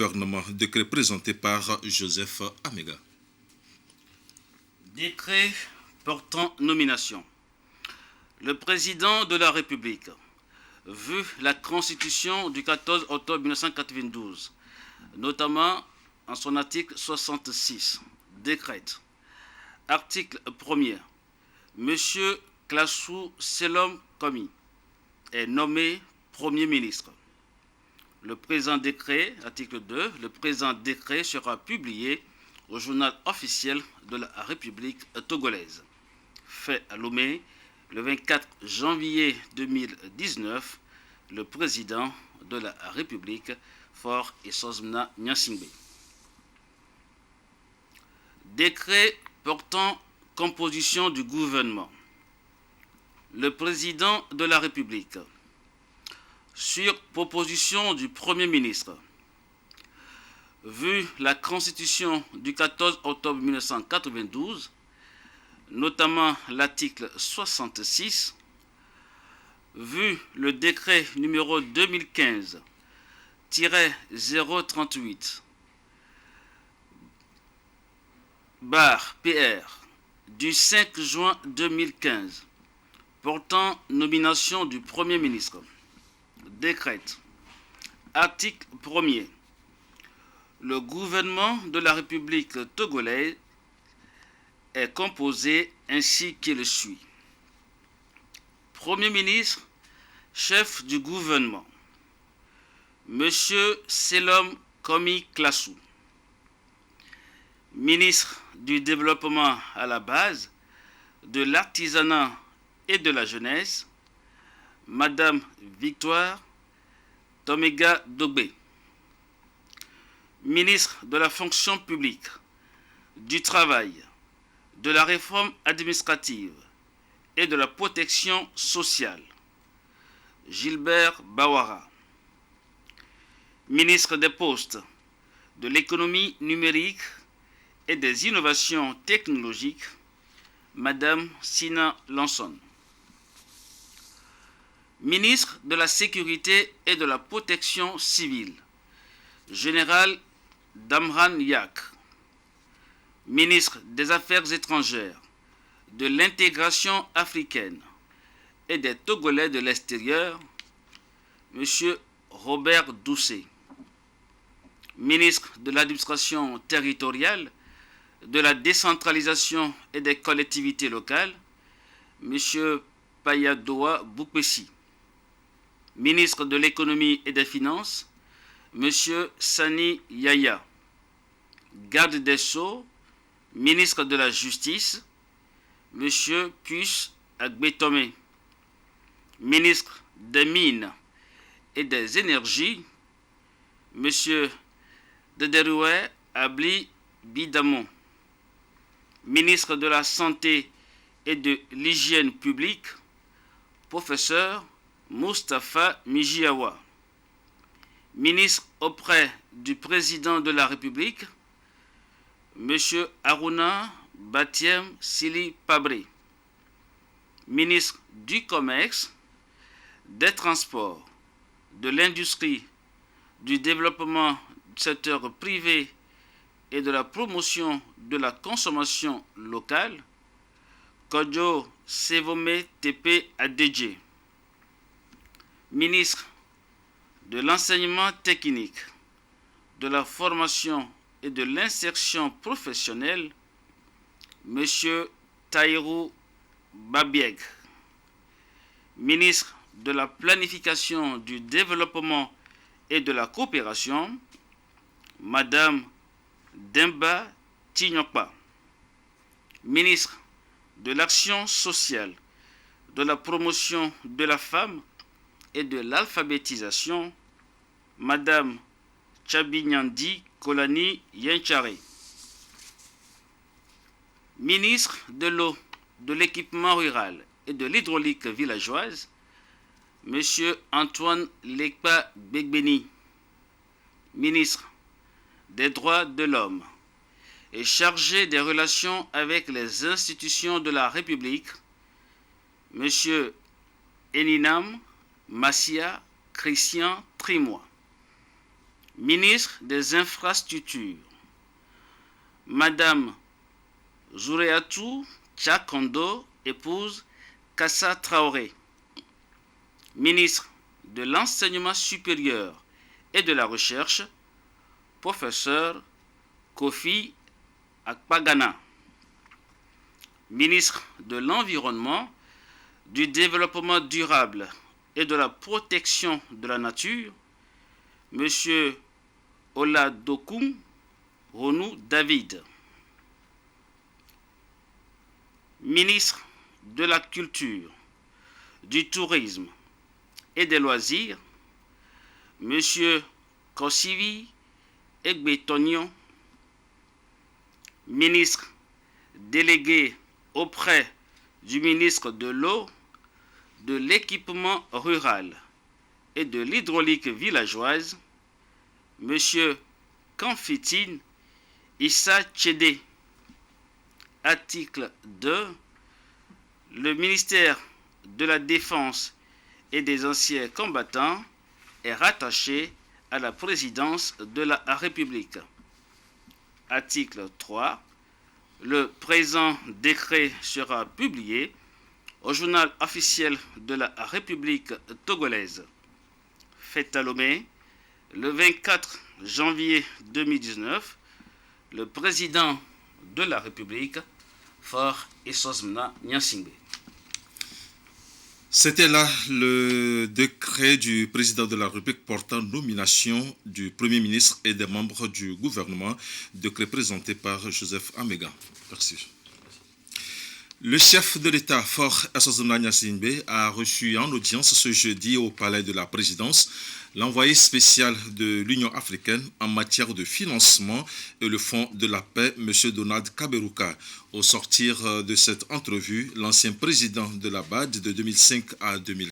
gouvernement. Décret présenté par Joseph Amega. Décret portant nomination. Le président de la République, vu la Constitution du 14 octobre 1992, notamment en son article 66, décrète. Article 1er. M. Classou Selom Komi est nommé Premier ministre. Le présent décret, article 2, le présent décret sera publié au journal officiel de la République togolaise. Fait à Lomé, le 24 janvier 2019, le président de la République, Faure Essozmna Nyasingbe. Décret portant composition du gouvernement. Le président de la République, sur proposition du Premier ministre, vu la Constitution du 14 octobre 1992, notamment l'article 66, vu le décret numéro 2015-038 PR du 5 juin 2015 portant nomination du Premier ministre, décrète. Article 1er. Le gouvernement de la République togolaise est composé ainsi qu'il suit. Premier ministre, chef du gouvernement, Monsieur Selom Komi Classou. Ministre du Développement à la base, de l'artisanat et de la jeunesse, Madame Victoire Tomega Dogbe. Ministre de la fonction publique, du travail, de la réforme administrative et de la protection sociale, Gilbert Bawara. Ministre des Postes, de l'économie numérique et des innovations technologiques, Madame Sina Lanson. Ministre de la Sécurité et de la Protection civile, Général Damran Yak. Ministre des Affaires étrangères, de l'intégration africaine et des Togolais de l'extérieur, M. Robert Doucet. Ministre de l'Administration territoriale, de la décentralisation et des collectivités locales, M. Payadoa Boukbessi. Ministre de l'économie et des finances, M. Sani Yaya. Garde des Sceaux, ministre de la Justice, M. Puce Agbetome. Ministre des Mines et des Énergies, M. Dederoué Abli Bidamon. Ministre de la Santé et de l'Hygiène publique, professeur Mustapha Mijiawa. Ministre auprès du Président de la République, M. Aruna Batiem Sili Pabré. Ministre du Commerce, des Transports, de l'Industrie, du Développement du secteur privé et de la promotion de la consommation locale, Kodjo Sevome Tepe Adedje. Ministre de l'Enseignement technique, de la formation et de l'insertion professionnelle, M. Taïrou Babieg. Ministre de la Planification, du Développement et de la Coopération, Madame Demba Tignokpa. Ministre de l'Action sociale, de la promotion de la femme et de l'alphabétisation, Madame Chabinyandi Kolani Yenchare. Ministre de l'eau, de l'équipement rural et de l'hydraulique villageoise, M. Antoine Lekpa Begbeni. Ministre des droits de l'homme et chargé des relations avec les institutions de la République, M. Eninam Massia Christian Trimois. ministre des Infrastructures, Madame Zoureatou Tchakondo, épouse Kassa Traoré, ministre de l'Enseignement supérieur et de la Recherche, professeur Kofi Akpagana, ministre de l'Environnement, du Développement durable et de la protection de la nature, M. Oladokoum Ronou David, ministre de la Culture, du Tourisme et des Loisirs, M. Kosivi Egbetonyon, ministre délégué auprès du ministre de l'Eau, de l'Équipement rural et de l'Hydraulique villageoise, M. Kamfitine Issa Tchédé. Article 2. Le ministère de la Défense et des anciens combattants est rattaché à la présidence de la République. Article 3. Le présent décret sera publié au journal officiel de la République togolaise. Fait à Lomé, le 24 janvier 2019, le président de la République, Faure Essozmna Nyasingbe. C'était là le décret du président de la République portant nomination du Premier ministre et des membres du gouvernement, décret présenté par Joseph Amega. Merci. Le chef de l'État, Faure Essozmna Nyasingbe, a reçu en audience ce jeudi au Palais de la Présidence l'envoyé spécial de l'Union africaine en matière de financement et le Fonds de la paix, M. Donald Kaberuka. Au sortir de cette entrevue, l'ancien président de la BAD de 2005 à 2015